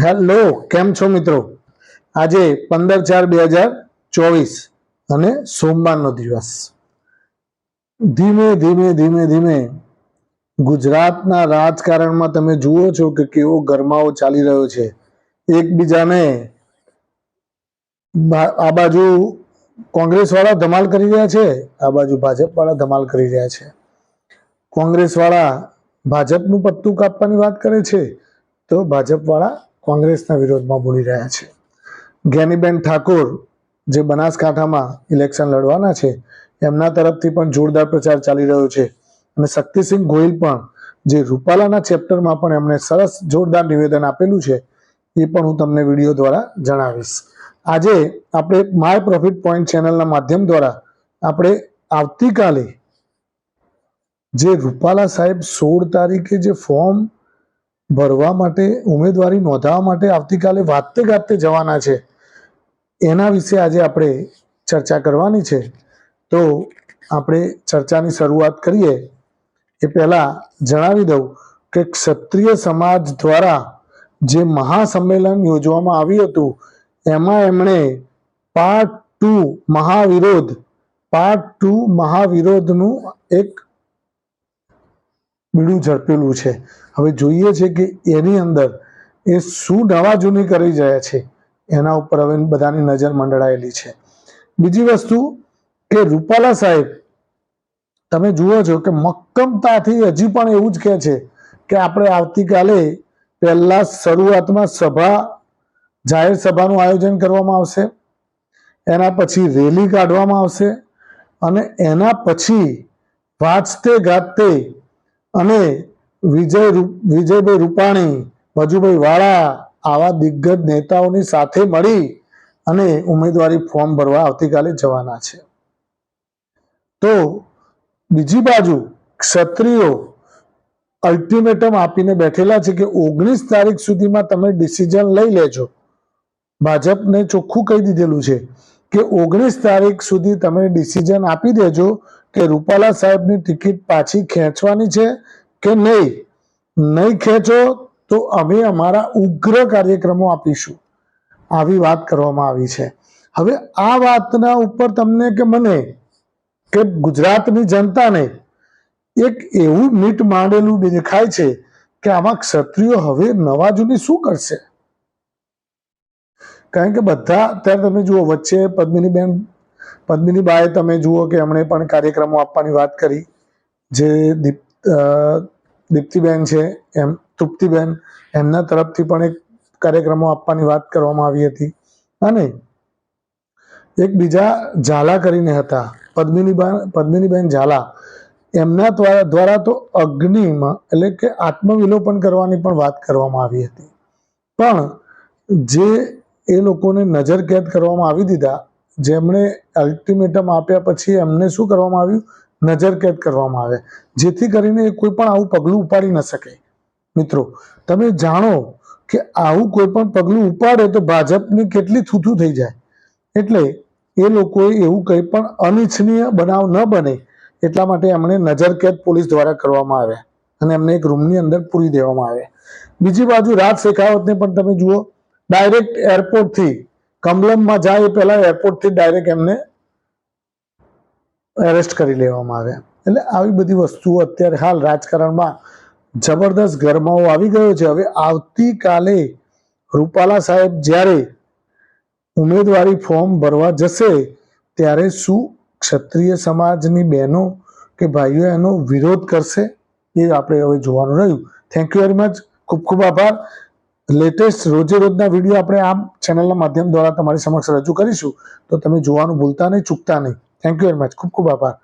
Hello, કેમ છો મિત્રો? આજે 15/4/2024 અને સોમવારનો દિવસ. ધીમે ધીમે ધીમે ધીમે ગુજરાતના રાજકારણમાં તમે જુઓ છો કે કેવો ગરમાવો ચાલી રહ્યો છે. એકબીજાને આ બાજુ કોંગ્રેસ વાળા ધમાલ કરી રહ્યા છે, આ બાજુ ભાજપ વાળા ધમાલ કરી રહ્યા છે. કોંગ્રેસ વાળા ભાજપનું પત્તું કાપવાની વાત કરે છે તો ભાજપ વાળા કોંગ્રેસના વિરોધમાં બોલી રહ્યા છે. જ્ઞાનીબેન ઠાકોર જે બનાસકાંઠામાં ઇલેક્શન લડવાના છે એમના તરફથી પણ જોરદાર પ્રચાર ચાલી રહ્યો છે અને શક્તિસિંહ ગોહિલ પણ જે રૂપાલાના ચેપ્ટરમાં પણ એમણે સરસ જોરદાર નિવેદન આપેલું છે એ પણ હું તમને વિડીયો દ્વારા જણાવીશ. આજે આપણે માય પ્રોફિટ પોઈન્ટ ચેનલના માધ્યમ દ્વારા આપણે આવતીકાલે જે રૂપાલા સાહેબ 16 તારીખે જે ફોર્મ ભરવા માટે ઉમેદવારી નોંધાવવા માટે આવતીકાલે વાતે ગાતે જવાના છે એના વિશે આજે આપણે ચર્ચા કરવાની છે. તો આપણે ચર્ચાની શરૂઆત કરીએ એ પહેલા જણાવી દઉં કે ક્ષત્રિય સમાજ દ્વારા જે મહાસંમેલન યોજવામાં આવ્યું હતું એમાં એમણે પાર્ટ 2 મહાવિરોધનું એક બીડું ઝડપેલું છે. હવે જોઈએ છે કે એની અંદર એ શું નવા જૂની કરી રહ્યા છે એના ઉપર હવે બધાની નજર મંડળાયેલી છે. બીજી વસ્તુ કે રૂપાલા સાહેબ તમે જુઓ છો કે મક્કમતાથી હજી પણ એવું જ કહે છે કે આપણે આવતીકાલે પહેલા શરૂઆતમાં જાહેર સભાનું આયોજન કરવામાં આવશે, એના પછી રેલી કાઢવામાં આવશે અને એના પછી વાજતે ગાજતે અને વિજયભાઈ રૂપાણી, વજુભાઈ વાળા આવા દિગ્ગજ નેતાઓની સાથે મળી અને ઉમેદવારી ફોર્મ ભરવા આવતીકાલે જવાના છે. તો બીજી બાજુ ક્ષત્રિયો અલ્ટિમેટમ આપીને બેઠેલા છે કે 19 તારીખ સુધીમાં તમે ડિસિઝન લઈ લેજો. ભાજપને ચોખ્ખું કહી દીધેલું છે કે 19 તારીખ સુધી તમે ડિસિઝન આપી દેજો કે રૂપાલા સાહેબની ટિકિટ પાછી ખેંચવાની છે કે નહીં ખેંચો તો અમે અમારા ઉગ્ર કાર્યક્રમો આપીશું. આવી વાત કરવામાં આવી છે. હવે આ વાતના ઉપર તમને કે મને કે ગુજરાતની જનતાને એક એવું મીટ માંડેલું દેખાય છે કે આમાં ક્ષત્રિયો હવે નવા જૂની શું કરશે? કારણ કે બધા અત્યારે તમે જુઓ વચ્ચે પદ્મિનીબાએ તમે જુઓ કે એમણે પણ કાર્યક્રમો આપવાની વાત કરી. જે દીપ્તિબેન છે તૃપ્તિબેન એમના તરફથી પણ એક કાર્યક્રમો આપવાની વાત કરવામાં આવી હતી અને એક બીજા ઝાલા કરીને હતા પદ્મિનીબેન ઝાલા, એમના દ્વારા તો અગ્નિમાં એટલે કે આત્મવિલોપન કરવાની પણ વાત કરવામાં આવી હતી. પણ જે એ લોકોને નજરકેદ કરવામાં આવી દીધા, જેમણે અલ્ટિમેટમ આપ્યા પછી એમને શું કરવામાં આવ્યું? નજરકેદ કરવામાં આવે, જેથી કરીને કોઈ પણ આવું પગલું ઉપાડી ન શકે. મિત્રો તમે જાણો કે આવું કોઈ પણ પગલું ઉપાડે તો ભાજપની કેટલી થૂથું થઈ જાય. એટલે એ લોકોએ એવું કંઈ પણ અનિચ્છનીય બનાવ ન બને એટલા માટે એમણે નજરકેદ પોલીસ દ્વારા કરવામાં આવ્યા અને એમને એક રૂમની અંદર પૂરી દેવામાં આવ્યા. બીજી બાજુ રાજ શેખાવતને પણ તમે જુઓ, ડાયરેક્ટ એરપોર્ટથી કમલમમાં જાય એ પહેલા એરપોર્ટથી ડાયરેક્ટ એમને એરેસ્ટ કરી લેવામાં આવ્યા. એટલે આવી બધી વસ્તુઓ અત્યારે હાલ રાજકારણમાં જબરદસ્ત ગરમાવો આવી ગયો છે. હવે આવતીકાલે રૂપાલા સાહેબ જ્યારે ઉમેદવારી ફોર્મ ભરવા જશે ત્યારે શું ક્ષત્રિય સમાજની બહેનો કે ભાઈઓ એનો વિરોધ કરશે એ આપણે હવે જોવાનું રહ્યું. Thank you very much. ખૂબ ખૂબ આભાર. લેટેસ્ટ રોજે રોજના વિડીયો આપણે આ ચેનલના માધ્યમ દ્વારા તમારી સમક્ષ રજૂ કરીશું, તો તમે જોવાનું ભૂલતા નહીં, ચૂકતા નહીં. Thank you very much. ખૂબ ખૂબ આભાર.